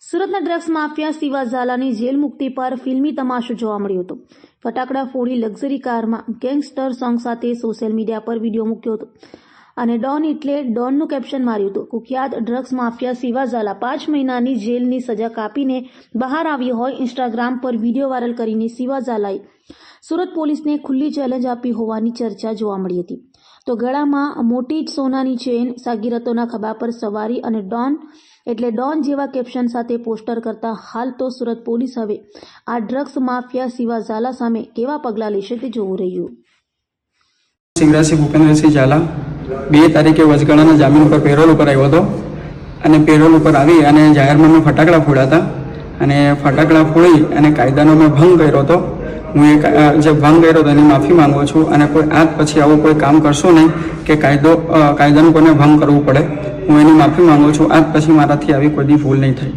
સુરતના drugs mafia Shiva ઝાલાની jail મુક્તિ પર ફિલ્મી તમાશો જોવા મળ્યો હતો। ફટાકડા ફોડી લક્ઝરી કારમાં ગેંગસ્ટર સોંગ સાથે સોશિયલ મીડિયા પર વિડીયો મૂક્યો હતો અને ડોન એટલે ડોનનું કેપ્શન માર્યું હતું। કુખ્યાત ડ્રગ્સ માફિયા શિવા ઝાલા 5 મહિનાની જેલની સજા કાપીને બહાર આવ્યો હોય ઇન્સ્ટાગ્રામ પર વિડીયો વાયરલ કરીને શિવા ઝાલાએ સુરત પોલીસને ખુલ્લી ચેલેન્જ આપી હોવાની ચર્ચા જોવા મળી હતી। તો ગળામાં મોટી સોનાની ચેન, સાગીરતોના ખભા પર સવારી અને ડોન એટલે ડોન જેવા કેપ્શન સાથે પોસ્ટર કરતા હાલ તો સુરત પોલીસ હવે આ ડ્રગ્સ માફિયા શિવા ઝાલા સામે કેવા પગલાં લેશે તે જોવું રહ્યું। શિવરાજસિંહ ભૂપેન્દ્રસિંહ ઝાલા 2 તારીખે વચગાળાના જામીન ઉપર પેરોલ ઉપર આવ્યો હતો અને પેરોલ ઉપર આવી અને જાહેરમાં મેં ફટાકડા ફોડ્યા હતા અને ફટાકડા ફોડી અને કાયદાનો મેં ભંગ કર્યો હતો। હું જે ભંગ કર્યો હતો એની માફી માંગુ છું અને કોઈ આજ પછી આવું કોઈ કામ કરશો નહીં કે કાયદાનું કોઈને ભંગ કરવું પડે, હું એની માફી માંગુ છું। આજ પછી મારાથી આવી કોઈ દી ભૂલ નહીં થાય।